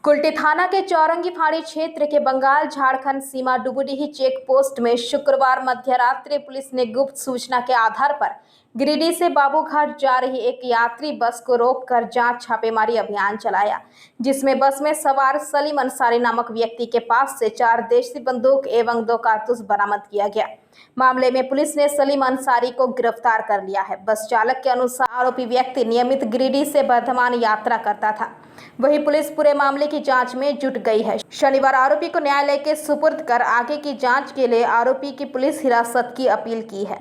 कुल्टी थाना के चौरंगी फाड़ी क्षेत्र के बंगाल झारखंड सीमा डुबुडीही चेक पोस्ट में शुक्रवार मध्यरात्रि पुलिस ने गुप्त सूचना के आधार पर गिरिडीह से बाबूघाट जा रही एक यात्री बस को रोककर जांच छापेमारी अभियान चलाया, जिसमें बस में सवार सलीम अंसारी नामक व्यक्ति के पास से 4 देशी बंदूक एवं 2 कारतूस बरामद किया गया। मामले में पुलिस ने सलीम अंसारी को गिरफ्तार कर लिया है। बस चालक के अनुसार आरोपी व्यक्ति नियमित गिरिडीह से वर्धमान यात्रा करता था। वहीं पुलिस पूरे मामले की जांच में जुट गई है। शनिवार आरोपी को न्यायालय के सुपुर्द कर आगे की जांच के लिए आरोपी की पुलिस हिरासत की अपील की है।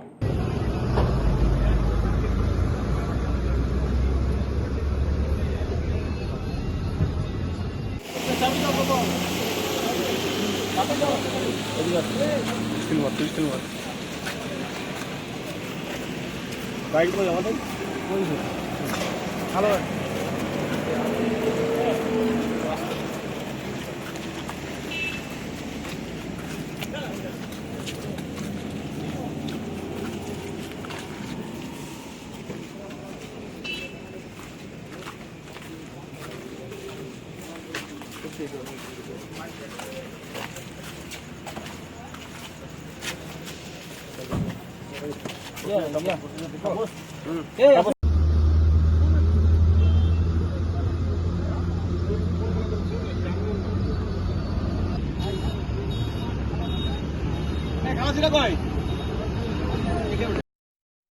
बाइक में जाओ हेलो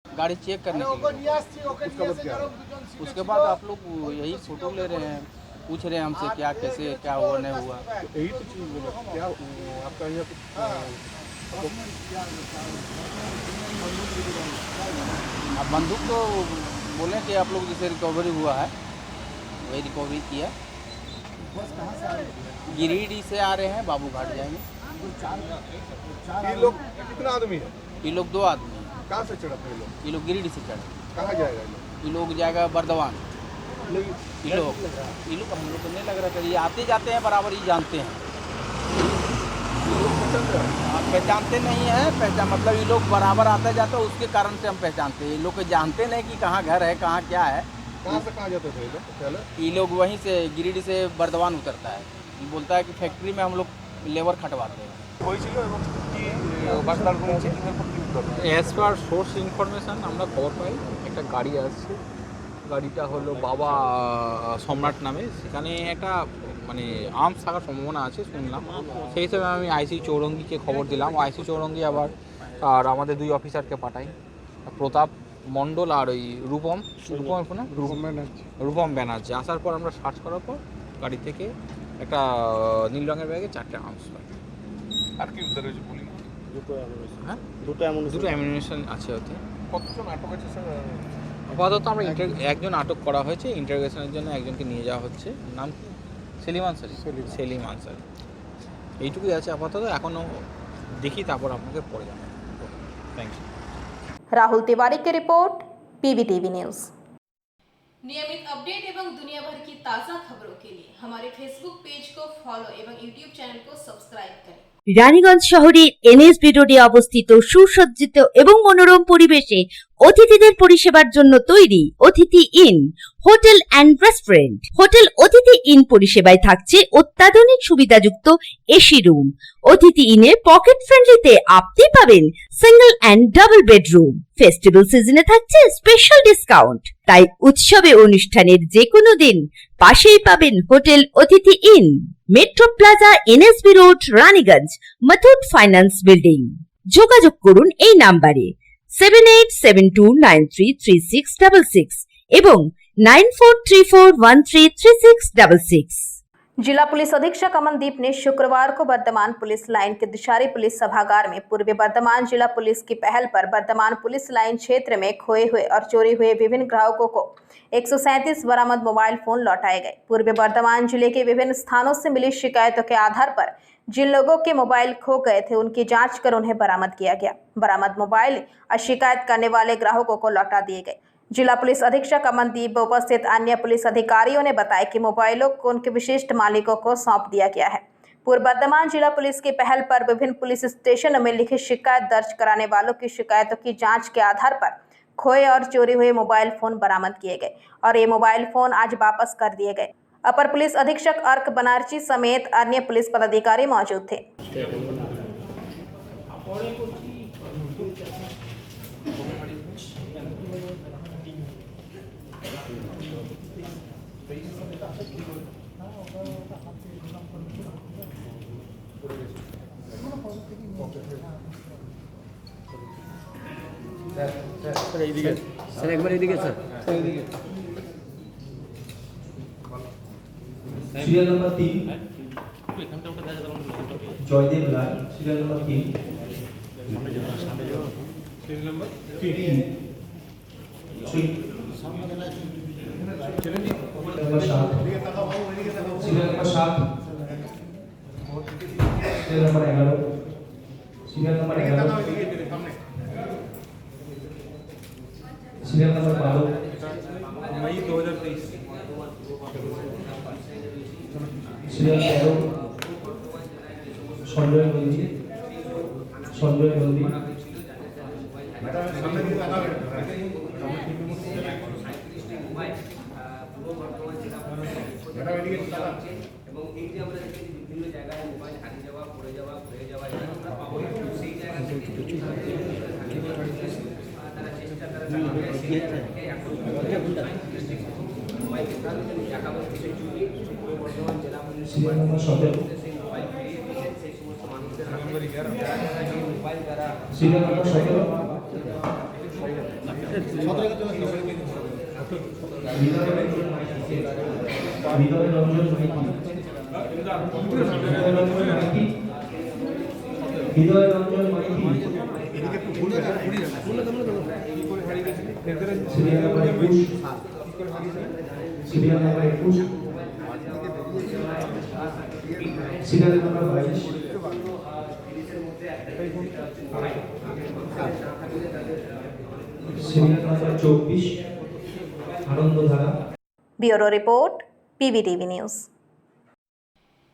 गाड़ी चेक करने के लिए। उसके बाद आप लोग यही फोटो ले रहे हैं, पूछ रहे हैं हमसे क्या कैसे क्या हुआ नहीं हुआ। यही तो चीज़ बोला क्या आपका यहाँ अब बंदूक तो बोले कि आप लोग जैसे रिकवरी हुआ है वही रिकवरी किया। गिरिडीह से आ रहे हैं, बाबूघाट जाएंगे। ये लोग कितना आदमी है? ये लोग 2 आदमी हैं। कहाँ से चढ़ा था ये लोग? ये लोग गिरिडीह से चढ़े। कहाँ जाएगा ये लोग जाएगा बर्दवान। ये लोग हम लोग को नहीं लग रहा था, ये आते जाते हैं बराबर, ही जानते हैं। पहचानते नहीं है, पहचान मतलब ये लोग बराबर आते जाते, उसके कारण से हम पहचानते हैं। ये लोग जानते नहीं कि कहाँ घर है कहाँ क्या है। कहाँ से कहाँ जाते थे ये लोग पहले? ये लोग वहीं से गिरिडीह से बर्दवान उतरता है। ये बोलता है कि फैक्ट्री में हम लोग लेबर खटवाते हैं। অ্যাজ পার সোর্স ইনফরমেশান আমরা খবর পাই একটা গাড়ি আসছে, গাড়িটা হলো বাবা সম্রাট নামে। সেখানে একটা মানে আর্মস থাকার সম্ভাবনা আছে শুনলাম। সেই হিসেবে আমি আইসি চৌরঙ্গিকে খবর দিলাম। আইসি চৌরঙ্গি আবার আর আমাদের 2 অফিসারকে পাঠাই, প্রতাপ মণ্ডল আর ওই রূপম ব্যানার্জি। আসার পর আমরা সার্চ করার পর গাড়ি থেকে একটা নীল রঙের ব্যাগে 4টে আর্মস পাই। আর কি উদ্ধার হয়েছে পুলিশ? হ্যাঁ, দুটো অ্যামিউনিশন আছে ওতে। কতজন আটক আছে স্যার? আপাতত আমরা একজন আটক করা হয়েছে, ইন্টারোগেশনের জন্য একজনকে নিয়ে যাওয়া হচ্ছে। নাম সেলিম আনসারি। এইটুকুই আছে আপাতত। এখনও দেখি, তারপর আপনাকে পরে জানাবো। Thank you. राहुल तिवारी की रिपोर्ट, PBTV न्यूज़। नियमित अपडेट एवं दुनिया भर की ताज़ा खबरों के लिए हमारे फेसबुक पेज को फॉलो एवं यूट्यूब चैनल को सब्सक्राइब करें। রানীগঞ্জ শহরের NSB রোডে অবস্থিত সুসজ্জিত এবং মনোরম পরিবেশে অতিথিদের পরিষেবার জন্য তৈরি অতিথি in hotel and restaurant. Hotel অতিথি ইন পরিষেবায় থাকছে অত্যাধুনিক সুবিধাযুক্ত এসি রুম। অতিথি ইনে পকেট ফ্রেন্ডলিতে আপনি পাবেন single and double bedroom. Festival সিজনে থাকছে স্পেশাল ডিসকাউন্ট। তাই উৎসবে অনুষ্ঠানের যে কোনো দিন পাশেই পাবেন হোটেল অতিথি in, metro plaza, NSB road, Raniganj, Muthoot finance building. যোগাযোগ করুন এই নাম্বারে 7872933666 এবং 9434133666। जिला पुलिस अधीक्षक अमनदीप ने शुक्रवार को वर्धमान पुलिस लाइन के दिशारी पुलिस सभागार में पूर्वी वर्धमान जिला पुलिस की पहल पर वर्धमान पुलिस लाइन क्षेत्र में खोए हुए और चोरी हुए विभिन्न ग्राहकों को 137 बरामद मोबाइल फोन लौटाए गए। पूर्वी वर्धमान जिले के विभिन्न स्थानों से मिली शिकायतों के आधार पर जिन लोगों के मोबाइल खो गए थे उनकी जांच कर उन्हें बरामद किया गया। बरामद मोबाइल और शिकायत करने वाले ग्राहकों को लौटा दिए गए। जिला पुलिस अधीक्षक अमनदीप व उपस्थित अन्य पुलिस अधिकारियों ने बताया कि मोबाइलों को उनके विशिष्ट मालिकों को सौंप दिया गया है। पूर्व वर्धमान जिला पुलिस की पहल पर विभिन्न पुलिस स्टेशनों में लिखित शिकायत दर्ज कराने वालों की शिकायतों की जांच के आधार पर खोए और चोरी हुए मोबाइल फोन बरामद किए गए और ये मोबाइल फोन आज वापस कर दिए गए। अपर पुलिस अधीक्षक अर्क बनर्जी समेत अन्य पुलिस पदाधिकारी मौजूद थे। স্যার একবার এদিকে sir serial number 3 Joydev Lal serial number 3 serial number 3 serial number 7 serial number 11 serial number 11 serial number 12 मई 2023 সিরিয়াল 13 সঞ্জয় নন্দী এবং এই যে আমরা দেখি বিভিন্ন জায়গায় মোবাইল হারিয়ে যাওয়া পড়ে যাওয়া ঘুরে যাওয়া সেই জায়গা থেকে তারা চেষ্টা তারা মোবাইল টাকা পয়সা চুরি পূর্ব বর্ধমান জেলা পুলিশ সিরিয়াল নাম্বার 17 সেই মোবাইল ফিরিয়ে দিয়েছেন সেই সমস্ত মানুষদের মোবাইল দ্বারা serial number 17 Hriday Ranjan Maity serial number 21 serial number 22 serial number 22 serial number 24 Anandadhara. Bureau report PBTV news.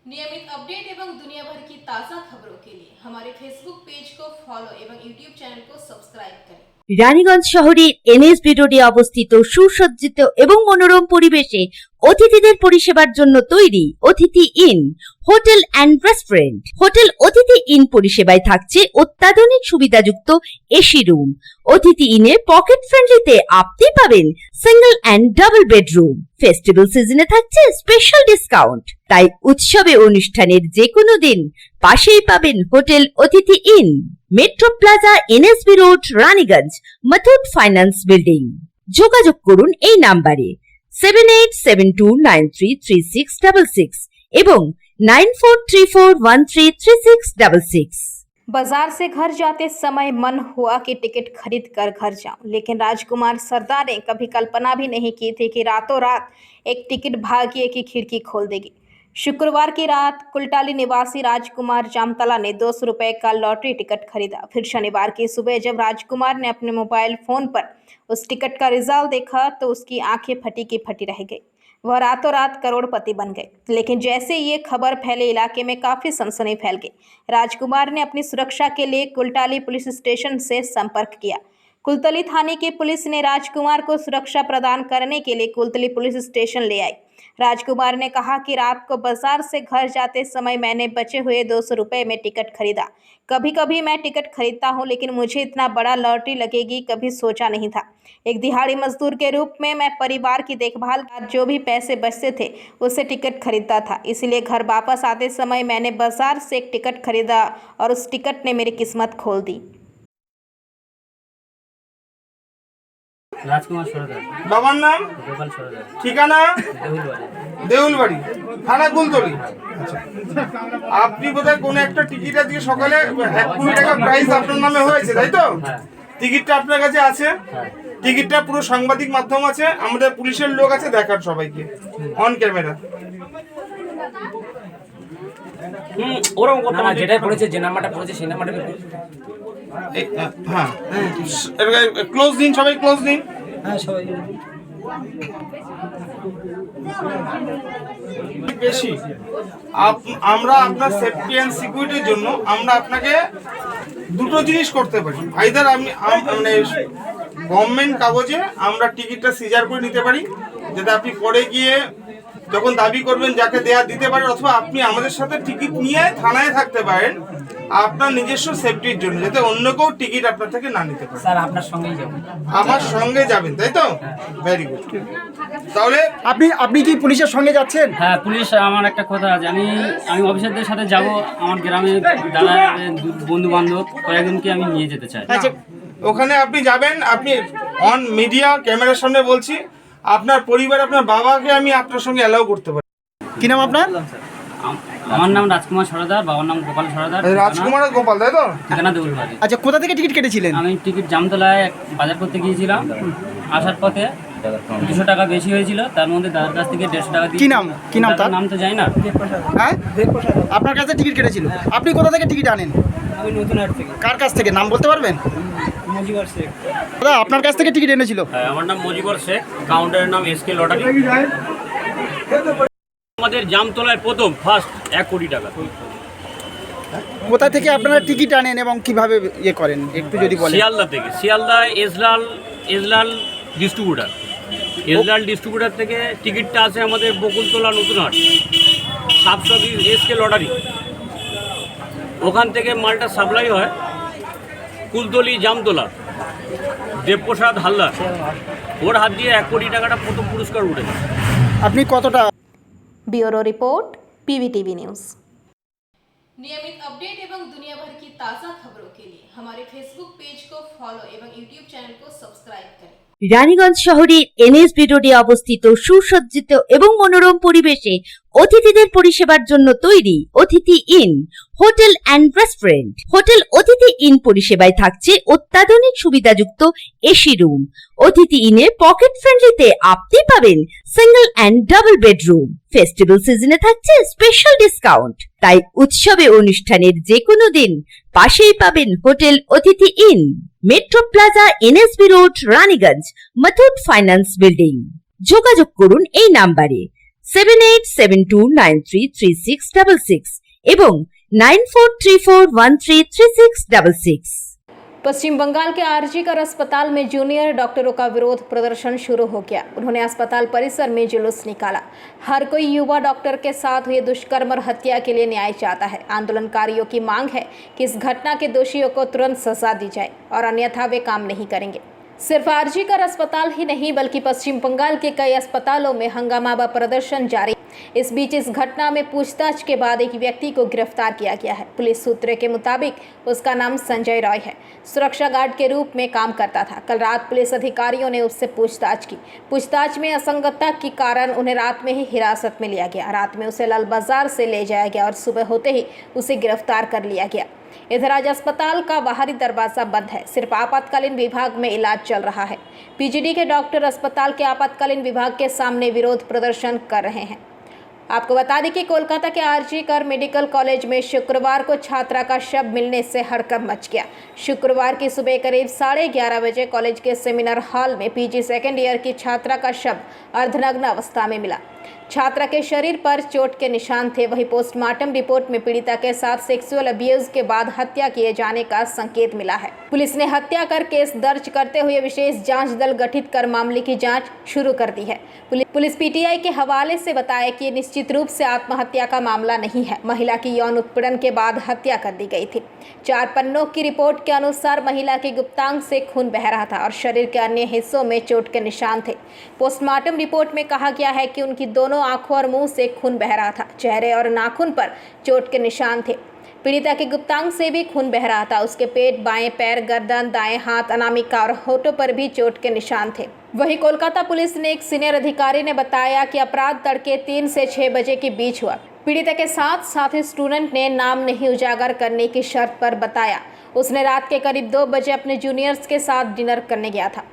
नियमित अपडेट एवं दुनिया भर की ताज़ा खबरों के लिए हमारे फेसबुक पेज को फॉलो एवं यूट्यूब चैनल को सब्सक्राइब करें। রানীগঞ্জ শহরের এনএসবি রোডে অবস্থিত সুসজ্জিত এবং মনোরম পরিবেশে অতিথিদের পরিষেবার জন্য তৈরি অতিথি in hotel and restaurant. Hotel অতিথি ইন পরিষেবায় থাকছে অত্যাধুনিক সুবিধাযুক্ত এসি রুম। অতিথি ইনে পকেট ফ্রেন্ডলিতে আপনি পাবেন single and double bedroom. Festival সিজনে থাকছে স্পেশাল ডিসকাউন্ট। তাই উৎসবে অনুষ্ঠানের যে কোনো দিন পাশেই পাবেন হোটেল অতিথি in, metro plaza, NSB road, Raniganj, Muthoot finance building. যোগাযোগ করুন এই নাম্বারে 7872933666 এবং 9434133666। बाजार से घर जाते समय मन हुआ कि टिकट खरीद कर घर जाऊं, लेकिन राजकुमार सरदार ने कभी कल्पना भी नहीं की थी कि रातों रात एक टिकट भाग्य की खिड़की खोल देगी। शुक्रवार की रात कुलटाली निवासी राजकुमार जामतला ने 200 रुपए का लॉटरी टिकट खरीदा। फिर शनिवार की सुबह जब राजकुमार ने अपने मोबाइल फोन पर उस टिकट का रिजल्ट देखा तो उसकी आंखें फटी की फटी रह गई। वह रातों रात करोड़पति बन गए। लेकिन जैसे ये खबर फैले, इलाके में काफ़ी सनसनी फैल गई। राजकुमार ने अपनी सुरक्षा के लिए कुलटाली पुलिस स्टेशन से संपर्क किया। कुलतली थाने की पुलिस ने राजकुमार को सुरक्षा प्रदान करने के लिए कुलतली पुलिस स्टेशन ले आई। राजकुमार ने कहा कि रात को बाजार से घर जाते समय मैंने बचे हुए 200 रुपये में टिकट खरीदा। कभी कभी मैं टिकट खरीदता हूं, लेकिन मुझे इतना बड़ा लॉटरी लगेगी कभी सोचा नहीं था। एक दिहाड़ी मजदूर के रूप में मैं परिवार की देखभाल जो भी पैसे बचते थे उससे टिकट खरीदता था। इसलिए घर वापस आते समय मैंने बाजार से एक टिकट खरीदा और उस टिकट ने मेरी किस्मत खोल दी। রাজকুমার সরকার, বাবার নাম, গোপাল সরকার, ঠিকানা দেউলবাড়ি। দেউলবাড়ি, থানা কুলতলি। আপনি বোধহয় কোনো একটা টিকিট আজকে সকালে 1 টাকা প্রাইস আপনার নামে হয়েছে, তাই তো? টিকিটটা আপনার কাছে আছে? টিকিটটা পুরো সাংবাদিক মাধ্যম আছে, আমাদের পুলিশের লোক আছে, দেখার সবাইকে অন ক্যামেরা। ওরকম কথা না, যেটা পড়েছে, যে নাম্বারটা পড়েছে সেই নাম্বারটা হ্যাঁ, ক্লোজ দিন, সবাই ক্লোজ দিন। হ্যাঁ সবাই বেশি আমরা আপনার সেফটি এন্ড সিকিউরিটির জন্য আমরা আপনাকে দুটো জিনিস করতে পারি। আইদার মানে গভর্নমেন্ট কাগজে আমরা টিকিটটা সিজার করে নিতে পারি, যাতে আপনি পরে গিয়ে যখন দাবি করবেন যাকে দেয়া দিতে পারেন, অথবা আপনি আমাদের সাথে টিকিট নিয়ে থানায় থাকতে পারেন আপনার নিজস্ব সেফটির জন্য, যাতে অন্য কেউ টিকিট আপনার থেকে না নিতে পারে। স্যার আপনার সঙ্গেই যাব। আমার সঙ্গে যাবেন, তাই তো? Very good. তাহলে আপনি কি পুলিশের সঙ্গে যাচ্ছেন? হ্যাঁ পুলিশ, আমার একটা কথা আছে, আমি অফিসারদের সাথে যাব। আমার গ্রামে দাদা বন্ধু বান্ধব কয়েকজনকে আমি নিয়ে যেতে চাই। আচ্ছা, ওখানে আপনি যাবেন, আপনি অন মিডিয়া ক্যামেরার সামনে বলছি, আপনার পরিবার আপনার বাবাকে আমি আপনার সঙ্গে অ্যালাউ করতে পারি। কি নাম আপনার? আমার নাম রাজকুমার সরদার, বাবার নাম গোপাল সরদার। রাজকুমার গোপাল, তাই তো? ঠিকানা দেউলবাড়ি। আচ্ছা, কোথা থেকে টিকিট কেটেছিলেন? আমি টিকিট জামতলায় বাজার করতে গিয়েছিলাম, আসার পথে 200 টাকা বেশি হয়েছিল, তার মধ্যে দাদার কাছ থেকে 150 টাকা দিয়ে। কি নাম তার? নাম তো জানি না। হ্যাঁ, আপনার কাছে টিকিট কেটেছিল। আপনি কোথা থেকে টিকিট আনেন? আমি নতুন হাট থেকে। কার কাছ থেকে, নাম বলতে পারবেন? মজিবর শেখ। দাদা আপনার কাছ থেকে টিকিট এনেছিল? হ্যাঁ, আমার নাম মজিবর শেখ, কাউন্টারের নাম এসকে লটারি। আমাদের জামতলায় প্রথম ফার্স্ট 1 কোটি টাকা। কোথা থেকে আপনারা টিকিট আনেন এবং কিভাবে ইয়ে করেন একটু যদি বলেন। শিয়ালদা থেকে, শিয়ালদা এজলাল ডিস্ট্রিবিউটার থেকে টিকিটটা আসে আমাদের বকুলতলা নতুন হাট, সাবসব এসকে লটারি। ওখান থেকে মালটা সাপ্লাই হয় কুলতলি জামতলা, দেবপ্রসাদ হালদার, ওর হাত দিয়ে 1 কোটি টাকাটা প্রথম পুরস্কার উঠেছে। আপনি কতটা? Bureau report PVTV news. नियमित अपडेट एवं दुनिया भर की ताज़ा खबरों के लिए हमारे फेसबुक पेज को फॉलो एवं यूट्यूब चैनल को सब्सक्राइब करें। রানীগঞ্জ শহরের এনএসবি রোডে অবস্থিত সুসজ্জিত এবং মনোরম পরিবেশে অতিথিদের পরিষেবার জন্য তৈরি অতিথি in hotel and restaurant. Hotel অতিথি ইন পরিষেবায় থাকছে অত্যাধুনিক সুবিধাযুক্ত এসি রুম। অতিথি ইনে পকেট ফ্রেন্ডলিতে আপনি পাবেন single and double bedroom. Festival সিজনে থাকছে স্পেশাল ডিসকাউন্ট। তাই উৎসবে অনুষ্ঠানের যে কোনো দিন পাশেই পাবেন হোটেল অতিথি in, metro plaza, NSB road, Raniganj, Muthoot finance building. যোগাযোগ করুন এই নাম্বারে 7872933666 এবং 9434133666। पश्चिम बंगाल के आरजीकर अस्पताल में जूनियर डॉक्टरों का विरोध प्रदर्शन शुरू हो गया। उन्होंने अस्पताल परिसर में जुलूस निकाला। हर कोई युवा डॉक्टर के साथ हुए दुष्कर्म और हत्या के लिए न्याय चाहता है। आंदोलनकारियों की मांग है कि इस घटना के दोषियों को तुरंत सजा दी जाए और अन्यथा वे काम नहीं करेंगे। सिर्फ आरजीकर अस्पताल ही नहीं बल्कि पश्चिम बंगाल के कई अस्पतालों में हंगामा व प्रदर्शन जारी। इस बीच इस घटना में पूछताछ के बाद एक व्यक्ति को गिरफ्तार किया गया है। पुलिस सूत्रों के मुताबिक उसका नाम संजय रॉय है। सुरक्षा गार्ड के रूप में काम करता था। कल रात पुलिस अधिकारियों ने उससे पूछताछ की। पूछताछ में असंगतता के कारण उन्हें रात में ही हिरासत में लिया गया। रात में उसे लाल बाजार से ले जाया गया और सुबह होते ही उसे गिरफ्तार कर लिया गया। इधर आज अस्पताल का बाहरी दरवाजा बंद है। सिर्फ आपातकालीन विभाग में इलाज चल रहा है। पीजीडी के डॉक्टर अस्पताल के आपातकालीन विभाग के सामने विरोध प्रदर्शन कर रहे हैं। आपको बता दें कि कोलकाता के आरजीकर मेडिकल कॉलेज में शुक्रवार को छात्रा का शव मिलने से हड़कंप मच गया। शुक्रवार की सुबह करीब 11:30 बजे कॉलेज के सेमिनार हॉल में पीजी सेकेंड ईयर की छात्रा का शव अर्धनग्न अवस्था में मिला। छात्रा के शरीर पर चोट के निशान थे। वहीं पोस्टमार्टम रिपोर्ट में पीड़िता के साथ सेक्सुअल अब्यूज के बाद हत्या किए जाने का संकेत मिला है। पुलिस ने हत्या कर केस दर्ज करते हुए विशेष जांच दल गठित कर मामले की जांच शुरू कर दी है। पुलिस पीटीआई के हवाले से बताया कि ये निश्चित रूप से आत्महत्या का मामला नहीं है। महिला की यौन उत्पीड़न के बाद हत्या कर दी गई थी। 4 पन्नों की रिपोर्ट के अनुसार महिला के गुप्तांग से खून बह रहा था और शरीर के अन्य हिस्सों में चोट के निशान थे। पोस्टमार्टम रिपोर्ट में कहा गया है कि उनकी दोनों आंखों और मुंह से खून बह रहा था। चेहरे और नाखून पर चोट के निशान थे। पीड़िता के गुप्तांग से भी खून बह रहा था। उसके पेट, बाएं पैर, गर्दन, दाएं हाथ, अनामिका और होठों पर भी चोट के निशान थे। वहीं कोलकाता पुलिस ने एक सीनियर अधिकारी ने बताया कि अपराध तड़के 3 से 6 बजे के बीच हुआ। पीड़िता के साथ साथी स्टूडेंट ने नाम नहीं उजागर करने की शर्त पर बताया। उसने रात के करीब 2 बजे अपने जूनियर्स के साथ डिनर करने गया था।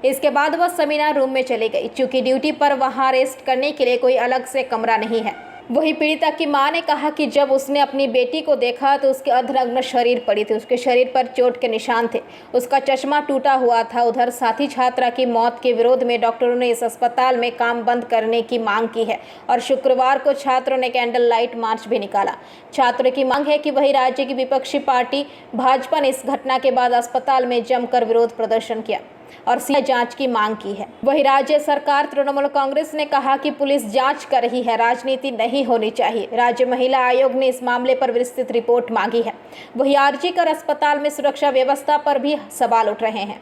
इसके बाद वह सेमिनार रूम में चली गई। चूंकि ड्यूटी पर वहां रेस्ट करने के लिए कोई अलग से कमरा नहीं है। वहीं पीड़िता की मां ने कहा कि जब उसने अपनी बेटी को देखा तो उसके अर्धनग्न शरीर पड़ी थी। उसके शरीर पर चोट के निशान थे। उसका चश्मा टूटा हुआ था। उधर साथी छात्रा की मौत के विरोध में डॉक्टरों ने इस अस्पताल में काम बंद करने की मांग की है और शुक्रवार को छात्रों ने कैंडल लाइट मार्च भी निकाला। छात्रों की मांग है कि वही राज्य की विपक्षी पार्टी भाजपा ने इस घटना के बाद अस्पताल में जमकर विरोध प्रदर्शन किया। और सीबीआई जांच की मांग की है। वहीं राज्य सरकार तृणमूल कांग्रेस ने कहा कि पुलिस जांच कर रही है, राजनीति नहीं होनी चाहिए। राज्य महिला आयोग ने इस मामले पर विस्तृत रिपोर्ट मांगी है। वहीं आरजी कर अस्पताल में सुरक्षा व्यवस्था पर भी सवाल उठ रहे हैं।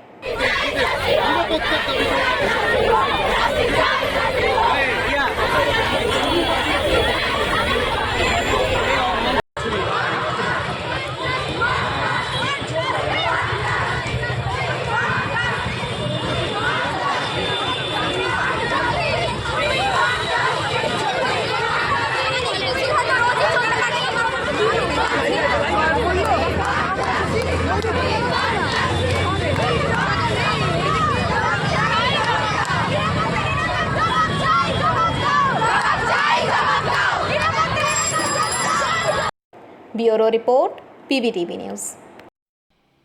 Bureau report PBTV news.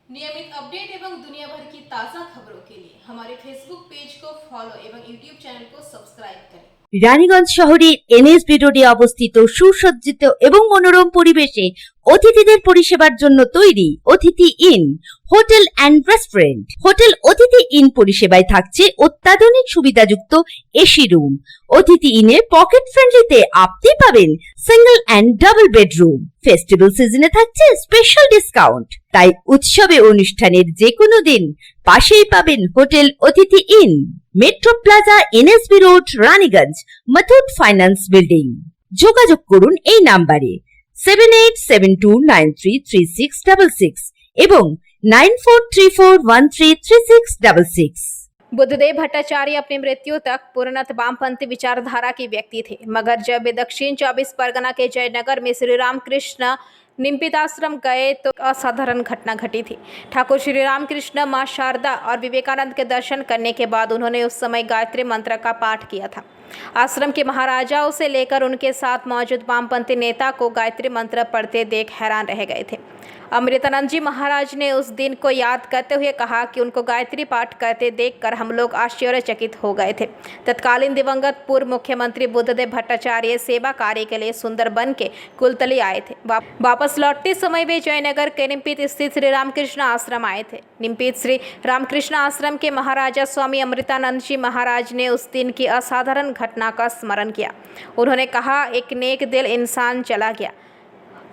नियमित अपडेट एवं दुनिया भर की ताज़ा खबरों के लिए हमारे फेसबुक पेज को फॉलो एवं यूट्यूब चैनल को सब्सक्राइब करें। রানীগঞ্জ শহরের NSB রোডে অবস্থিত সুসজ্জিত এবং মনোরম পরিবেশে অতিথিদের পরিষেবার জন্য তৈরি অতিথি in hotel and restaurant. Hotel অতিথি ইন পরিষেবায় থাকছে অত্যাধুনিক সুবিধাযুক্ত এসি রুম। অতিথি ইনে পকেট ফ্রেন্ডলিতে আপনি পাবেন single and double bedroom. Festival সিজনে থাকছে স্পেশাল ডিসকাউন্ট। তাই উৎসবে অনুষ্ঠানের যে কোনো দিন পাশেই পাবেন হোটেল অতিথি in, metro plaza, NSB road, Raniganj, Muthoot finance building. যোগাযোগ করুন এই নাম্বারে 7872933666 এবং 9434133666। बुद्धदेव भट्टाचार्य अपनी मृत्यु तक पूर्णतः वामपंथी विचारधारा के व्यक्ति थे, मगर जब वे दक्षिण 24 परगना के जयनगर में श्री रामकृष्ण निम्पित आश्रम गए तो असाधारण घटना घटी थी। ठाकुर श्री रामकृष्ण, मां शारदा और विवेकानंद के दर्शन करने के बाद उन्होंने उस समय गायत्री मंत्र का पाठ किया था। आश्रम के महाराजाओं से लेकर उनके साथ मौजूद वामपंथी नेता को गायत्री मंत्र पढ़ते देख हैरान रह गए थे। अमृतानंद जी महाराज ने उस दिन को याद करते हुए कहा कि उनको गायत्री पाठ करते देखकर हम लोग आश्चर्यचकित हो गए थे। तत्कालीन दिवंगत पूर्व मुख्यमंत्री बुद्धदेव भट्टाचार्य सेवा कार्य के लिए सुंदरबन के कुलतली आए थे। वापस लौटते समय वे जयनगर के निम्पित स्थित श्री रामकृष्ण आश्रम आए थे। निम्पित श्री रामकृष्ण आश्रम के महाराजा स्वामी अमृतानंद जी महाराज ने उस दिन की असाधारण घटना का स्मरण किया। उन्होंने कहा, एक नेक दिल इंसान चला गया।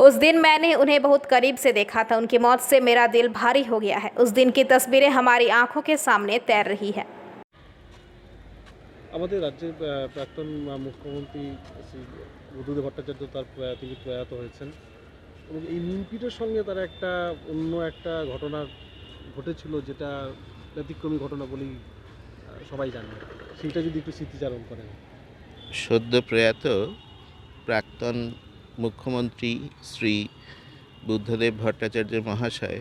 उस दिन मैंने उन्हें बहुत करीब से देखा था। उनकी मौत से मेरा दिल भारी हो गया है। उस दिन की तस्वीरें हमारी आंखों के सामने तैर रही है। আমাদের রাজ্যের প্রাক্তন মুখ্যমন্ত্রী শ্রী বুদ্ধদেব ভট্টাচার্য তিনি প্রয়াত হয়েছেন এবং এই নিমপিটের সঙ্গে তার একটা অন্য একটা ঘটনা ঘটেছিল, যেটা ব্যতিক্রমী ঘটনা বলেই সবাই জানে। সেইটা যদি একটু স্মৃতিচারণ করেন। সদ্য প্রয়াত প্রাক্তন মুখ্যমন্ত্রী শ্রী বুদ্ধদেব ভট্টাচার্য মহাশয়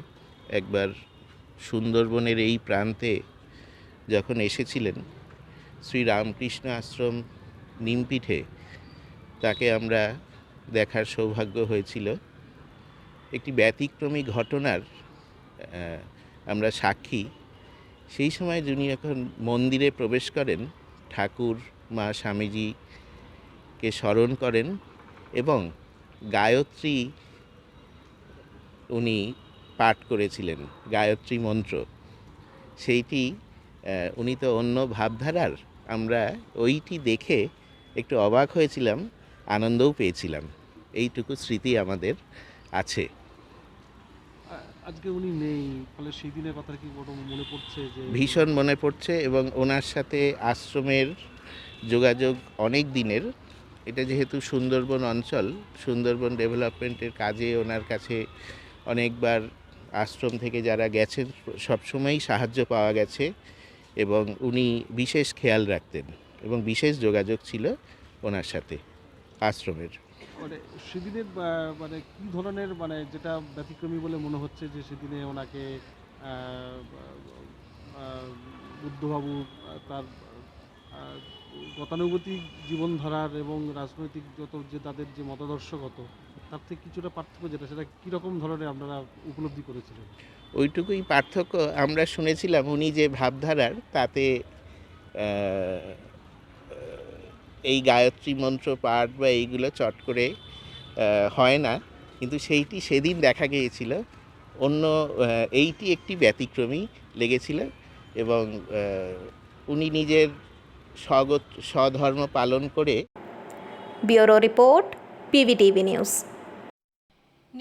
একবার সুন্দরবনের এই প্রান্তে যখন এসেছিলেন, শ্রী রামকৃষ্ণ আশ্রম নিমপিঠে তাকে আমরা দেখার সৌভাগ্য হয়েছিল। একটি ব্যতিক্রমী ঘটনার আমরা সাক্ষী। সেই সময় যিনি যখন মন্দিরে প্রবেশ করেন, ঠাকুর মা স্বামীজিকে স্মরণ করেন এবং গায়ত্রী উনি পাঠ করেছিলেন, গায়ত্রী মন্ত্র। সেইটি উনি তো অন্য ভাবধারার, আমরা ওইটি দেখে একটু অবাক হয়েছিলাম, আনন্দও পেয়েছিলাম। এইটুকু স্মৃতি আমাদের আছে। আজকে উনি নেই, ফলে সেই দিনের কথা কি মনে পড়ছে? যে ভীষণ মনে পড়ছে এবং ওনার সাথে আশ্রমের যোগাযোগ অনেক দিনের। এটা যেহেতু সুন্দরবন অঞ্চল, সুন্দরবন ডেভেলপমেন্টের কাজে ওনার কাছে অনেকবার আশ্রম থেকে যারা গেছেন সবসময়ই সাহায্য পাওয়া গেছে এবং উনি বিশেষ খেয়াল রাখতেন এবং বিশেষ যোগাযোগ ছিল ওনার সাথে আশ্রমের। মানে সেদিনের মানে কী ধরনের, মানে যেটা ব্যতিক্রমী বলে মনে হচ্ছে যে সেদিনে ওনাকে বুদ্ধবাবু তার গতানুগতিক জীবনধারার এবং রাজনৈতিক যত যে তাদের যে মতাদর্শগত, তার থেকে কিছুটা পার্থক্য যেটা, সেটা কীরকম ধরনের আপনারা উপলব্ধি করেছিলেন? ওইটুকুই পার্থক্য। আমরা শুনেছিলাম উনি যে ভাবধারার, তাতে এই গায়ত্রী মন্ত্র পাঠ বা এইগুলো চট করে হয় না, কিন্তু সেইটি সেদিন দেখা গিয়েছিল। অন্য এইটি একটি ব্যতিক্রমী লেগেছিল এবং উনি নিজের স্বধর্ম পালন করে। Bureau report PVTV news.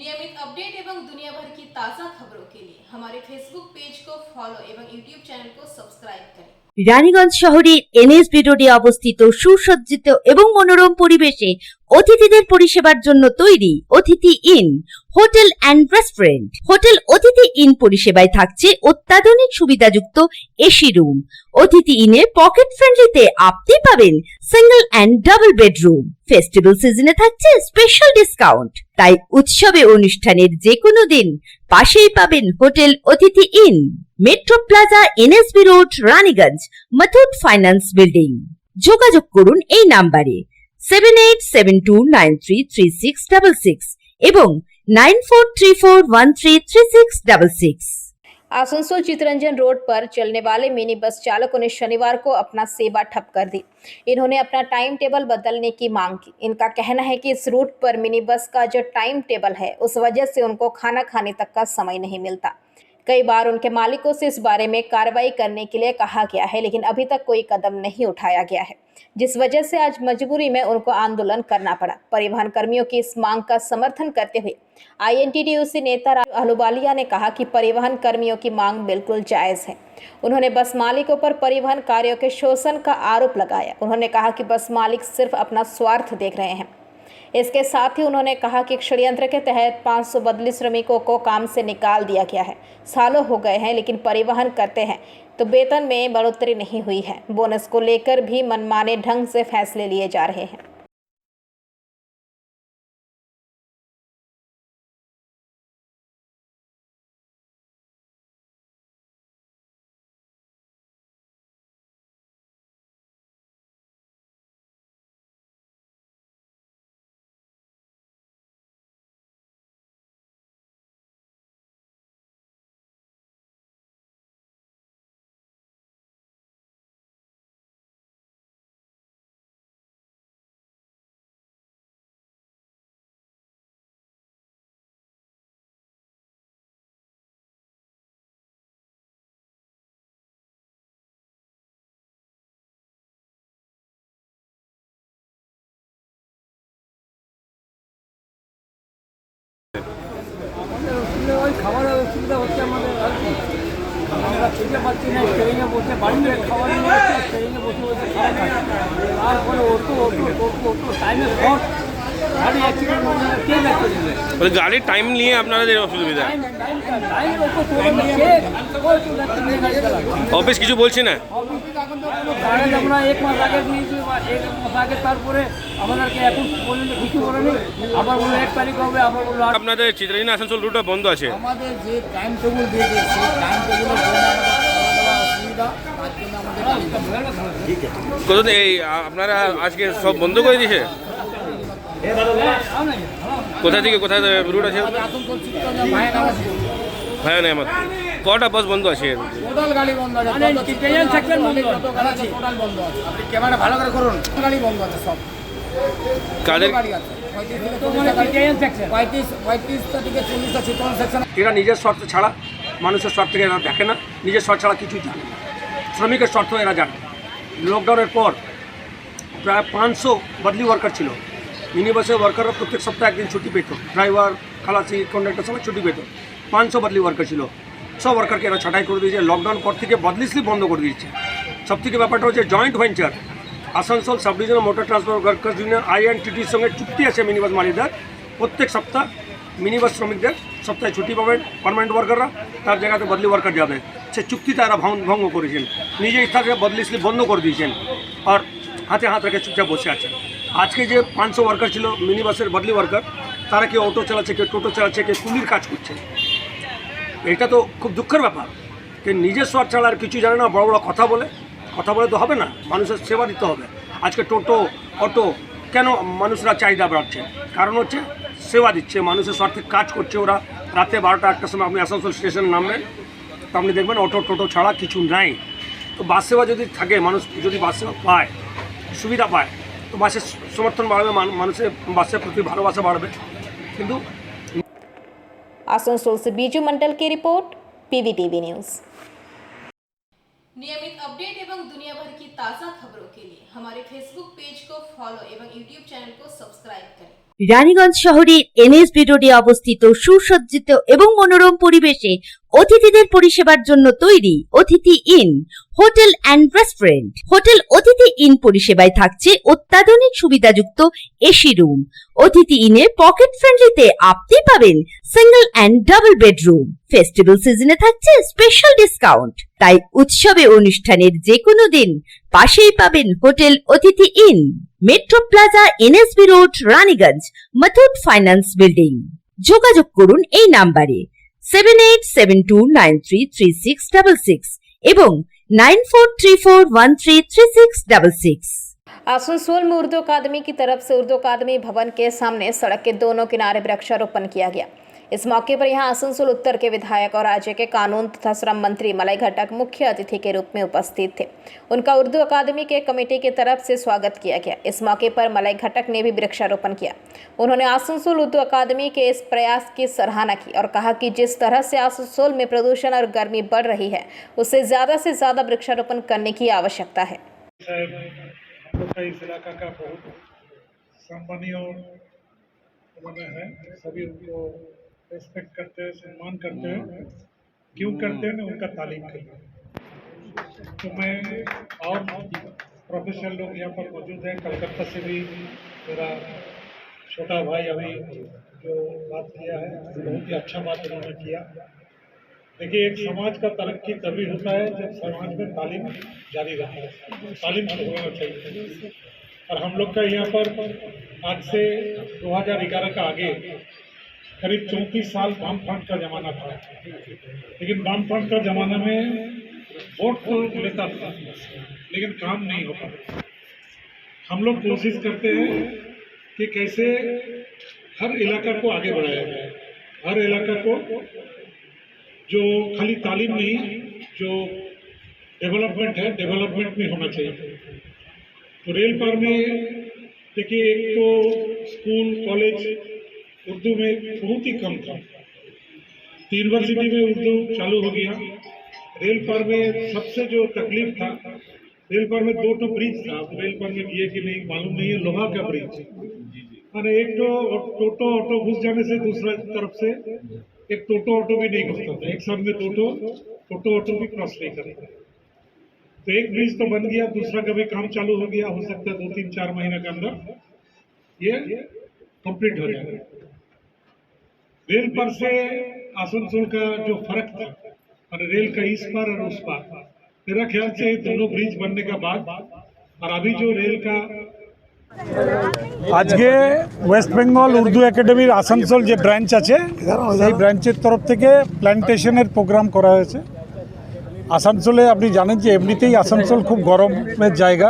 नियमित अपडेट एवं दुनिया भर की ताज़ा खबरों के लिए हमारे फेसबुक पेज को फॉलो एवं यूट्यूब चैनल को सब्सक्राइब करें। রানীগঞ্জ শহরের NSB রোডে অবস্থিত সুসজ্জিত এবং মনোরম পরিবেশে অতিথিদের পরিষেবার জন্য তৈরি অতিথি in hotel and restaurant. Hotel অতিথি ইন পরিষেবায় থাকছে অত্যাধুনিক সুবিধাযুক্ত এসি রুম। অতিথি ইনে পকেট ফ্রেন্ডলিতে আপনি পাবেন single and double bedroom. Festival সিজনে থাকছে স্পেশাল ডিসকাউন্ট। তাই উৎসবে অনুষ্ঠানের যে কোনো দিন পাশেই পাবেন হোটেল অতিথি in, metro plaza, NSB road, Raniganj, Muthoot finance building. যোগাযোগ করুন এই নাম্বারে 7872933666 এবং 9434133666। आसनसोल चितरंजन रोड पर चलने वाले मिनी बस चालकों ने शनिवार को अपना सेवा ठप कर दी। इन्होंने अपना टाइम टेबल बदलने की मांग की। इनका कहना है कि इस रूट पर मिनी बस का जो टाइम टेबल है उस वजह से उनको खाना खाने तक का समय नहीं मिलता। कई बार उनके मालिकों से इस बारे में कार्रवाई करने के लिए कहा गया है, लेकिन अभी तक कोई कदम नहीं उठाया गया है, जिस वजह से आज मजबूरी में उनको आंदोलन करना पड़ा। परिवहन कर्मियों की इस मांग का समर्थन करते हुए INTTUC नेता अहलुवालिया ने कहा कि परिवहन कर्मियों की मांग बिल्कुल जायज़ है। उन्होंने बस मालिकों पर परिवहन कार्यों के शोषण का आरोप लगाया। उन्होंने कहा कि बस मालिक सिर्फ अपना स्वार्थ देख रहे हैं। इसके साथ ही उन्होंने कहा कि षड्यंत्र के तहत 500 बदली श्रमिकों को काम से निकाल दिया गया है। सालों हो गए हैं, लेकिन परिवहन करते हैं तो वेतन में बढ़ोतरी नहीं हुई है। बोनस को लेकर भी मनमाने ढंग से फैसले लिए जा रहे हैं। ওই খাবারের অসুবিধা হচ্ছে আমাদের, আমরা খেতে পাচ্ছি না। ট্রেনে বসে বাড়িতে খাবার নিয়ে যাচ্ছে, ট্রেনে বসে বসে খাবার খাচ্ছি। তারপরে অটো টাইমে শর্ট, গাড়ি অ্যাক্সিডেন্ট কে ব্যাখ্যা দেবে? গাড়ির টাইম নিয়ে আপনাদের অসুবিধা? অফিস কিছু বলছে না? আমরা 1 মাস আগে দিয়েছি, 1 মাস আগে, তারপরে আমাদেরকে এখন বললেন কিছু বলেনি। আবার বললো 1 তারিখ হবে, আবার বললো। আপনাদের চিত্রাঞ্জন আসানসোল রুটটা বন্ধ আছে। আমাদের যে টাইম টেবিল দিয়েছে সেই টাইম টেবিলের জন্য অসুবিধা, তার জন্য আমাদের কতদিন এই আপনারা আজকে সব বন্ধ করে দিয়েছে? কোথা থেকে কোথায় রুট আছে? ভায়া নেই আমার। কটা বাস বন্ধ আছে? টোটাল গাড়ি বন্ধ আছে, টোটাল বন্ধ আছে। আপনি ক্যামেরা ভালো করে করুন, গাড়ি বন্ধ আছে সব। কাদের গাড়ি আছে 35টা থেকে 40টা চিত্রণ সেকশন। এরা নিজের স্বার্থ ছাড়া মানুষের স্বার্থকে এরা দেখে না, নিজের স্বার্থ ছাড়া কিছুই জানে না। শ্রমিকের স্বার্থ এরা জানে। লকডাউনের পর প্রায় 500 বদলি ওয়ার্কার ছিল। মিনি বাসের ওয়ার্কাররা প্রত্যেক সপ্তাহে একদিন ছুটি পেত, ড্রাইভার, খালাসি, কন্ডাক্টর সবাই ছুটি পেত। 500 বদলি ওয়ার্কার ছিল। সব ওয়ার্কারকে এরা ছাঁটাই করে দিয়েছে। লকডাউন পর থেকে বদলি স্লিপ বন্ধ করে দিয়েছে। সবথেকে ব্যাপারটা হচ্ছে joint venture Asansol sub divisional motor transport workers union INTTUCর সঙ্গে চুক্তি আছে মিনি বাস মালিকদের। প্রত্যেক সপ্তাহ মিনি বাস শ্রমিকদের সপ্তাহে ছুটি পাবেন পার্মানেন্ট ওয়ার্কাররা, তার জায়গাতে বদলি ওয়ার্কার যাবে। সে চুক্তিটা এরা ভঙ্গ করেছেন, নিজে ইচ্ছা থেকে বদলি স্লিপ বন্ধ করে দিয়েছেন আর হাতে হাত রেখে চুপচাপ বসে আছেন। আজকে যে 500 ওয়ার্কার ছিল মিনি বাসের বদলি ওয়ার্কার, তারা কেউ অটো চালাচ্ছে, কেউ টোটো চালাচ্ছে, কেউ কুলির কাজ করছে। এটা তো খুব দুঃখের ব্যাপার। কে নিজের স্বার্থ ছাড়া আর কিছু জানে না, বড় বড় কথা বলে তো হবে না, মানুষের সেবা দিতে হবে। আজকে টোটো অটো কেন মানুষরা চাহিদা বাড়ছে? কারণ হচ্ছে সেবা দিচ্ছে, মানুষের স্বার্থে কাজ করছে ওরা। রাতে 12টা 1টার সময় আপনি আসানসোল স্টেশনে নামবেন তো আপনি দেখবেন অটো টোটো ছাড়া কিছু নাই। তো বাস সেবা যদি থাকে, মানুষ যদি বাস সেবা পায়, সুবিধা পায়, তো বাসের সমর্থন বাড়বে, মানুষের বাসের প্রতি ভালোবাসা বাড়বে। কিন্তু आसनसोल से बीजू मंडल की रिपोर्ट PVTV न्यूज़। नियमित अपडेट एवं दुनिया भर की ताज़ा खबरों के लिए हमारे फेसबुक पेज को फॉलो एवं यूट्यूब चैनल को सब्सक्राइब करें। রানীগঞ্জ শহরের এনএসবি রোডে অবস্থিত সুসজ্জিত এবং মনোরম পরিবেশে অতিথিদের পরিষেবার জন্য তৈরি অতিথি in hotel and restaurant. Hotel অতিথি ইন পরিষেবায় থাকছে অত্যাধুনিক সুবিধাযুক্ত এসি রুম। অতিথি ইনে পকেট ফ্রেন্ডলিতে আপনি পাবেন single and double bedroom. Festival সিজনে থাকছে স্পেশাল ডিসকাউন্ট। তাই উৎসবে অনুষ্ঠানের যে কোনো দিন পাশেই পাবেন হোটেল অতিথি in, metro plaza, NSB road, Raniganj, Muthoot finance building. যোগাযোগ করুন এই নাম্বারে 7872933666 এবং 9434133666। आसनसोल में उर्दू अकादमी की तरफ से उर्दू अकादमी भवन के सामने सड़क के दोनों किनारे वृक्षारोपण किया गया। इस मौके पर यहां आसनसोल उत्तर के विधायक और राज्य के कानून तथा श्रम मंत्री मलय घटक मुख्य अतिथि के रूप में उपस्थित थे। उनका उर्दू अकादमी के कमेटी की तरफ से स्वागत किया गया। इस मौके पर मलय घटक ने भी वृक्षारोपण किया। उन्होंने आसनसोल उर्दू अकादमी के इस प्रयास की सराहना की और कहा कि जिस तरह से आसनसोल में प्रदूषण और गर्मी बढ़ रही है, उससे ज्यादा वृक्षारोपण करने की आवश्यकता है। इस इलाका का बहुत सम्मानीय है, सभी उनको रेस्पेक्ट करते हैं, सम्मान करते हैं। क्यों करते हैं? उनका तालीम के लिए। तो मैं और प्रोफेशनल लोग यहाँ पर मौजूद हैं। कलकत्ता से भी मेरा छोटा भाई अभी जो बात किया है, बहुत ही अच्छा बात उन्होंने किया। देखिए, एक समाज का तरक्की तभी होता है जब समाज में तालीम जारी रहता है, तालीम शुरू होना चाहिए। और हम लोग का यहाँ पर आज से 2011 का आगे करीब 34 साल वामफ्रंट का ज़माना था, लेकिन वामफ्रंट का ज़माना में वोट तो लेता था लेकिन काम नहीं होता। हम लोग कोशिश करते हैं कि कैसे हर इलाका को आगे बढ़ाया जाए, हर इलाका को जो खाली तालीम नहीं, जो डेवलपमेंट है, डेवलपमेंट भी होना चाहिए। तो रेल पर में देखिए, एक तो स्कूल कॉलेज उर्दू में बहुत ही कम था, यूनिवर्सिटी में उर्दू चालू हो गया। रेल पर में सबसे जो तकलीफ था, रेल पर में 2 ब्रिज था। रेल पर में ये कि नहीं मालूम नहीं है, लोहा का ब्रिज। और एक तो टोटो ऑटो घुस जाने से दूसरा तरफ से एक टोटो ऑटो भी नहीं घुसता था, एक साथ में टोटो ऑटो भी क्रॉस नहीं करेगा। तो एक ब्रिज तो बन गया, दूसरा का भी काम चालू हो गया। हो सकता है 2-3-4 महीने के अंदर ये कंप्लीट हो जाएगा। रेल पर से आसनसोल का जो फर्क था और रेल का इस पार और उस पार, मेरा ख्याल से दोनों ब्रिज बनने का बाद और अभी जो रेल का আজকে ওয়েস্ট বেঙ্গল উর্দু একাডেমির আসানসোল যে ব্রাঞ্চ আছে, সেই ব্রাঞ্চের তরফ থেকে প্ল্যান্টেশনের প্রোগ্রাম করা হয়েছে। আসানসোলে আপনি জানেন যে এমনিতেই আসানসোল খুব গরমের জায়গা,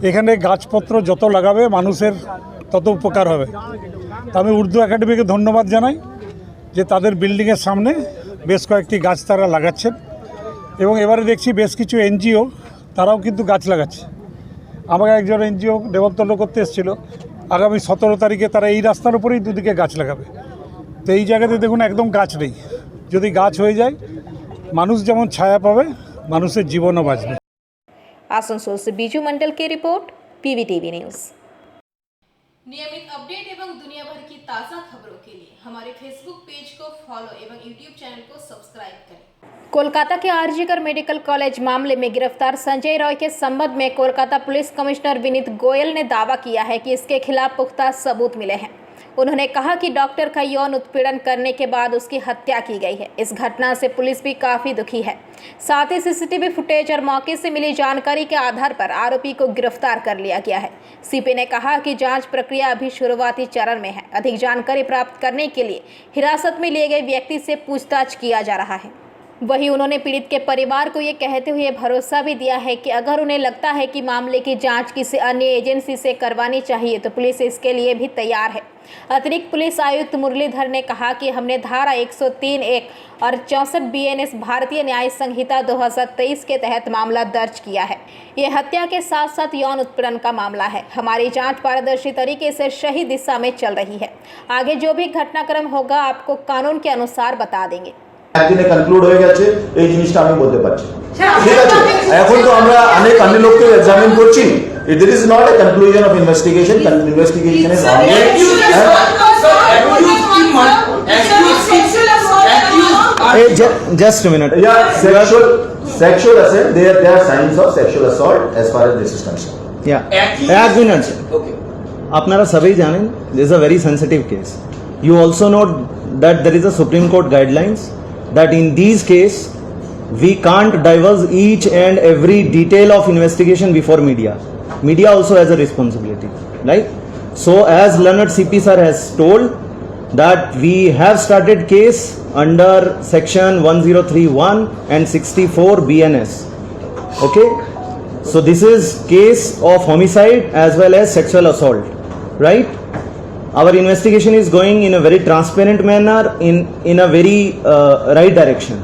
এখানে গাছপত্র যত লাগাবে মানুষের তত উপকার হবে। তো আমি উর্দু একাডেমিকে ধন্যবাদ জানাই যে তাদের বিল্ডিংয়ের সামনে বেশ কয়েকটি গাছ তারা লাগাচ্ছেন এবং এবারে দেখছি বেশ কিছু এনজিও তারাও কিন্তু গাছ লাগাচ্ছে। আমাকে একজন এনজিও নেমন্তন্ন করতে এসেছিল, আগামী 17 তারিখে তারা এই রাস্তার উপরেই দুদিকে গাছ লাগাবে। তো এই জায়গাতে দেখুন একদম গাছ নেই, যদি গাছ হয়ে যায় মানুষ যেমন ছায়া পাবে, মানুষের জীবনও বাঁচবে। आसनसोल से बीजू मंडल की रिपोर्ट, PVTV न्यूज़। नियमित अपडेट एवं दुनिया भर की ताज़ा खबरों के लिए हमारे फेसबुक पेज को फॉलो एवं यूट्यूब चैनल को सब्सक्राइब करें। कोलकाता के आरजीकर मेडिकल कॉलेज मामले में गिरफ्तार संजय रॉय के संबंध में कोलकाता पुलिस कमिश्नर विनीत गोयल ने दावा किया है कि इसके खिलाफ पुख्ता सबूत मिले हैं। उन्होंने कहा कि डॉक्टर का यौन उत्पीड़न करने के बाद उसकी हत्या की गई है। इस घटना से पुलिस भी काफ़ी दुखी है। साथ ही सीसीटीवी फुटेज और मौके से मिली जानकारी के आधार पर आरोपी को गिरफ्तार कर लिया गया है। सीपी ने कहा कि जांच प्रक्रिया अभी शुरुआती चरण में है। अधिक जानकारी प्राप्त करने के लिए हिरासत में लिए गए व्यक्ति से पूछताछ किया जा रहा है। वहीं उन्होंने पीड़ित के परिवार को ये कहते हुए भरोसा भी दिया है कि अगर उन्हें लगता है कि मामले की जांच किसी अन्य एजेंसी से करवानी चाहिए तो पुलिस इसके लिए भी तैयार है। अतिरिक्त पुलिस आयुक्त मुरलीधर ने कहा कि हमने धारा 103(1) और 64 BNS भारतीय न्याय संहिता 2023 के तहत मामला दर्ज किया है। ये हत्या के साथ साथ यौन उत्पीड़न का मामला है। हमारी जांच पारदर्शी तरीके से सही दिशा में चल रही है। आगे जो भी घटनाक्रम होगा आपको कानून के अनुसार बता देंगे। একদিনে কনক্লুড হয়ে গেছে এই জিনিসটা আমি বলতে পারছি। ঠিক আছে, এখন তো আমরা অনেক অন্য লোককে এক্সামিন করছি। There is not a conclusion of investigation. Investigation is ongoing. Just a minute. Yeah, sexual assault. There are signs of sexual assault as far as this is concerned. एक मिनट আপনারা সবাই জানেন this is a very sensitive case. You also know that there is a Supreme Court guidelines that in these case we can't divulge each and every detail of investigation before media. Media also has a responsibility, right? So as Leonard CP sir has told that we have started case under section 1031 and 64 BNS. Okay? So this is case of homicide as well as sexual assault, right? Our investigation is going in a very transparent manner, in a very right direction.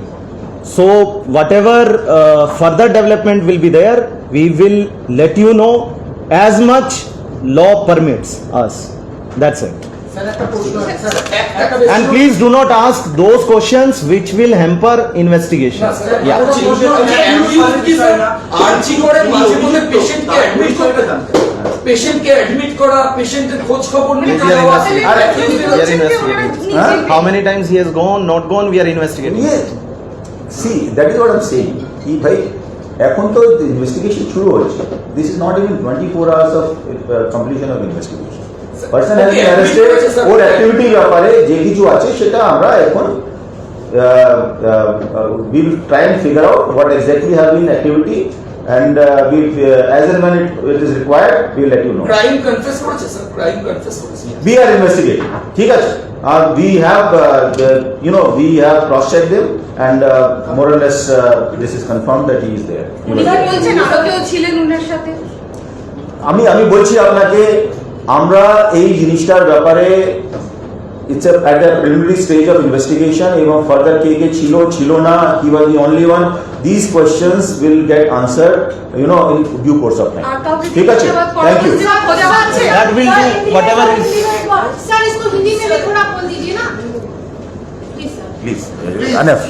So whatever further development will be there, we will let you know as much law permits us. That's it. And please do not ask those questions which will hamper investigation. How many times he has gone, not gone, we are investigating. See, that is what I'm saying. कि भाई এখন তো investigation শুরু হয়েছে। This is not even 24 hours of completion of investigation. Person has been arrested. Or activity ব্যাপারে যে কিছু আছে সেটা আমরা এখন we will try and figure out what exactly have been activity and we as and when it is required we will let you know. Crime confess করেছে sir, crime confess করেছে। We are investigating. ঠিক আছে, we have we have cross checked them and more or less this is confirmed that he is there. আমি বলছি আপনাকে, আমরা এই জিনিসটার ব্যাপারে it's at the preliminary stage of investigation এবং further কে ছিল না, he was the only one. These questions will get answered in due course of time. ঠিক আছে, thank you. That will do whatever is. Sir इसको हिंदी में भी थोड़ा बोल दीजिए ना Please, enough.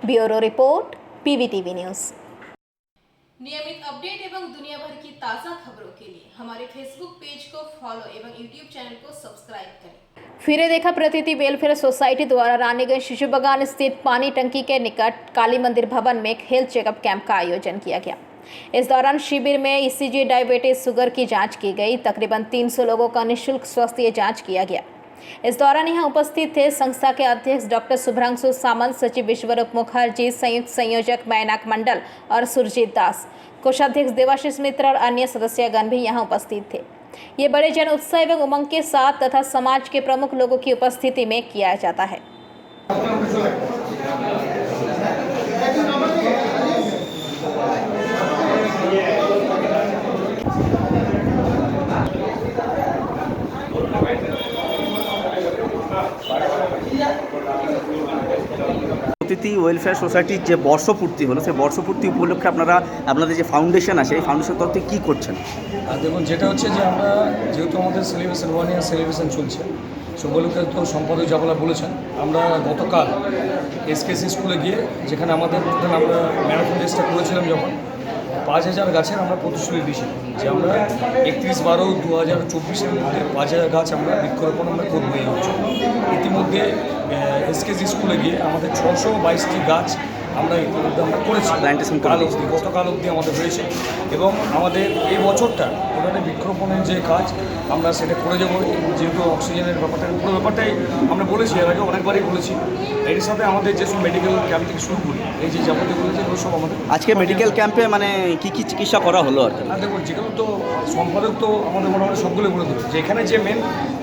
Bureau report PVTV news. नियमित अपडेट एवं दुनिया भर की ताज़ा खबरों के लिए हमारे फेसबुक पेज को फॉलो एवं यूट्यूब चैनल को सब्सक्राइब करें। फिर देखा प्रतीति वेलफेयर सोसाइटी द्वारा रानीगंज शिशु बागान स्थित पानी टंकी के निकट काली मंदिर भवन में एक हेल्थ चेकअप कैंप का आयोजन किया गया। इस दौरान शिविर में ECG, डायबिटीज, शुगर की जांच की गई। तकरीबन 300 लोगों का निःशुल्क स्वास्थ्य जांच किया गया। इस दौरान यहाँ उपस्थित थे संस्था के अध्यक्ष डॉक्टर शुभ्रांशु सामंत, सचिव विश्वरूप मुखर्जी, संयुक्त संयोजक मैनाक मंडल और सुरजीत दास, कोषाध्यक्ष देवाशीष मित्र और अन्य सदस्यगण भी यहाँ उपस्थित थे। ये बड़े जन उत्साह एवं उमंग के साथ तथा समाज के प्रमुख लोगों की उपस्थिति में किया जाता है। প্রতিটি ওয়েলফেয়ার সোসাইটির যে বর্ষপূর্তি হলো, সেই বর্ষপূর্তি উপলক্ষে আপনাদের যে ফাউন্ডেশন আছে, এই ফাউন্ডেশন তরফ থেকে কী করছেন? দেখুন, যেটা হচ্ছে যে আমরা যেহেতু আমাদের সেলিব্রেশন 1 ইয়ার সেলিব্রেশন চলছে, সকলকে তো সম্পাদক জাবলা বলেছেন, আমরা গতকাল SKC স্কুলে গিয়ে যেখানে আমাদের আমরা ম্যারাথন রেসটা করেছিলাম, যখন 5000 গাছের আমরা প্রতিশ্রুতি দিয়েছিলাম যে আমরা 31/12/2024 মধ্যে 5000 গাছ আমরা বৃক্ষরোপণ আমরা করবো। এই অঞ্চলে ইতিমধ্যে SKC স্কুলে গিয়ে আমাদের 622টি গাছ আমরা ইতিমধ্যে আমরা করেছি। গতকাল অবধি আমাদের হয়েছে এবং আমাদের এই বছরটা ওখানে বৃক্ষরোপণের যে কাজ আমরা সেটা করে যাবো। যেহেতু অক্সিজেনের পুরো ব্যাপারটাই আমরা বলেছি, এর আগে অনেকবারই বলেছি। এর সাথে আমাদের যেসব মেডিকেল ক্যাম্প থেকে শুরু করি, এই যে যাবতীয় বলেছে এগুলো সব আমাদের আজকে মেডিকেল ক্যাম্পে মানে কী কী চিকিৎসা করা হলো আর কি? দেখুন, যেগুলো তো সম্পাদক তো আমাদের মোটামুটি সবগুলো বলে দেবো। যেখানে যে মেন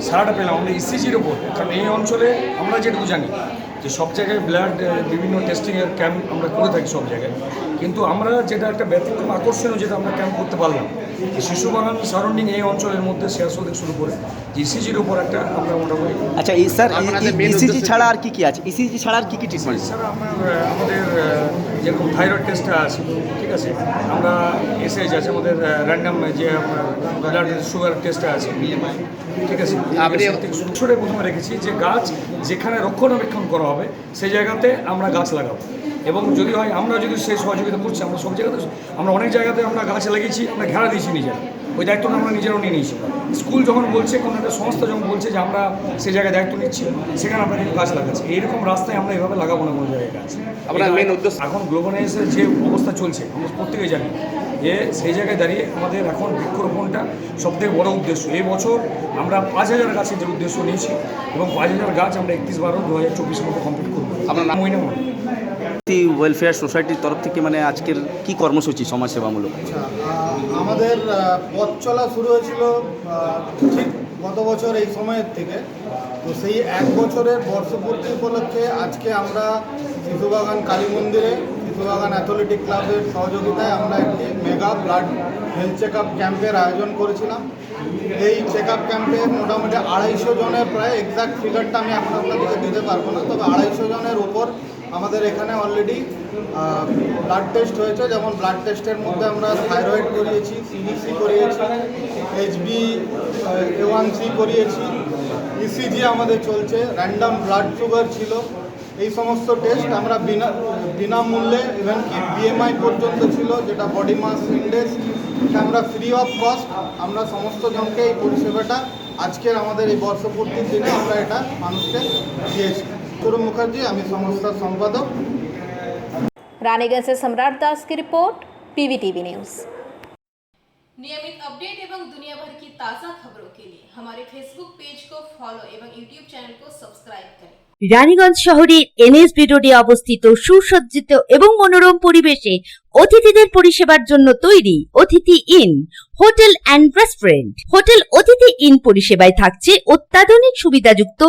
সারাটা পেলাম আমরা ECGর ওপর, কারণ এই অঞ্চলে আমরা যেটুকু জানি যে সব জায়গায় ব্লাড বিভিন্ন টেস্টিংয়ের ক্যাম্প আমরা করে থাকি সব জায়গায়, কিন্তু আমরা যেটা একটা ব্যতিক্রম আকর্ষণীয় যেটা আমরা ক্যাম্প করতে পারলাম, শিশু বাগান সারাউন্ডিং এই অঞ্চলের মধ্যে শেয়াসল থেকে শুরু করে ইসিজির উপর একটা আমরা মোটামুটি। আচ্ছা এই স্যার ইসিজি ছাড়া আর কি কি আছে? ইসিজি ছাড়া আর কি কি ট্রিটমেন্ট? স্যার আমাদের যেরকম থাইরয়েড টেস্টটা আছে, ঠিক আছে, আমরা এসএইচ আছে, আমাদের র্যান্ডাম যে ব্লাড সুগার টেস্টটা আছে, ঠিক আছে। শুরু প্রথমে রেখেছি যে গাছ যেখানে রক্ষণাবেক্ষণ করা হবে সেই জায়গাতে আমরা গাছ লাগাবো, এবং যদি হয় আমরা যদি সেই সহযোগিতা করছি, আমরা সব জায়গাতে, আমরা অনেক জায়গাতে আমরা গাছ লাগিয়েছি, আমরা ঘেরা দিয়েছি নিজেরা, ওই দায়িত্বটা আমরা নিজেরাও নিয়ে নিয়েছি। স্কুল যখন বলছে, কোনো একটা সংস্থা যখন বলছে যে আমরা সেই জায়গায় দায়িত্ব নিচ্ছি, সেখানে আমরা কিন্তু গাছ লাগাচ্ছি। এইরকম রাস্তায় আমরা এভাবে লাগাবো না কোনো জায়গায় গাছ। আমরা মেন উদ্দেশ্য এখন গ্লোবালাইজেশনের যে অবস্থা চলছে আমরা প্রত্যেকেই জানি যে সেই জায়গায় দাঁড়িয়ে আমাদের এখন বৃক্ষরোপণটা সবথেকে বড় উদ্দেশ্য। এই বছর আমরা 5000 গাছের যে উদ্দেশ্য নিয়েছি, এবং 5000 গাছ আমরা 31/12/2024 মধ্যে কমপ্লিট করবো। আপনার নাম মইনা ওয়েলফেয়ার সোসাইটির তরফ থেকে মানে আজকের কি কর্মসূচি সমাজসেবামূলক? আমাদের পথ চলা শুরু হয়েছিল ঠিক গত বছর এই সময়ের থেকে। তো সেই 1 বছরের বর্ষপূর্তি উপলক্ষে আজকে আমরা শিশুবাগান কালী মন্দিরে শিশুবাগান অ্যাথলেটিক ক্লাবের সহযোগিতায় আমরা একটি mega blood health check up ক্যাম্পের আয়োজন করেছিলাম। এই চেক আপ ক্যাম্পে মোটামুটি 250 জনের, প্রায় এক্সাক্ট ফিগারটা আমি এখন আপনাদেরকে দিতে পারবো না, তবে 250 জনের উপর আমাদের এখানে অলরেডি ব্লাড টেস্ট হয়েছে। যেমন ব্লাড টেস্টের মধ্যে আমরা থাইরয়েড করিয়েছি, সিবিসি করিয়েছি, HbA1c করিয়েছি, ইসিজি আমাদের চলছে, র্যান্ডাম ব্লাড সুগার ছিল। এই সমস্ত টেস্ট আমরা বিনামূল্যে, ইভেন কি BMI পর্যন্ত ছিল, যেটা বডি মাস ইন্ডেক্স, আমরা ফ্রি অফ কস্ট আমরা সমস্ত জনকে এই পরিষেবাটা আজকের আমাদের এই বর্ষপূর্তির দিনে আমরা এটা মানুষকে দিয়েছি। তরুণ মুখার্জি, আমি সংস্থার সম্পাদক। रानीगंज से सम्राट दास की रिपोर्ट, PVTV न्यूज़। नियमित अपडेट एवं दुनिया भर की ताज़ा खबरों के लिए हमारे फेसबुक पेज को फॉलो एवं यूट्यूब चैनल को सब्सक्राइब करें। রানীগঞ্জ শহরের NSB রোডে অবস্থিত সুসজ্জিত এবং মনোরম পরিবেশে অতিথিদের পরিষেবার জন্য তৈরি অতিথি in hotel and restaurant. Hotel অতিথি ইন পরিষেবায় থাকছে অত্যাধুনিক সুবিধাযুক্ত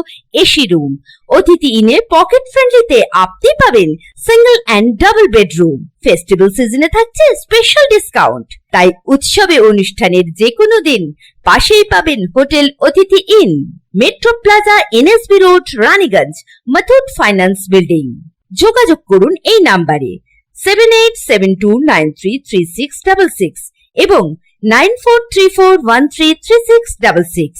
এসি রুম। অতিথি ইনে পকেট ফ্রেন্ডলিতে আপনি পাবেন single and double bedroom. Festival সিজনে থাকছে স্পেশাল ডিসকাউন্ট। তাই উৎসবে অনুষ্ঠানের যে কোনো দিন পাশেই পাবেন হোটেল অতিথি in, metro plaza, NSB road, Raniganj, Muthoot finance building. যোগাযোগ করুন এই নাম্বারে 7872933666 এবং 9434133666।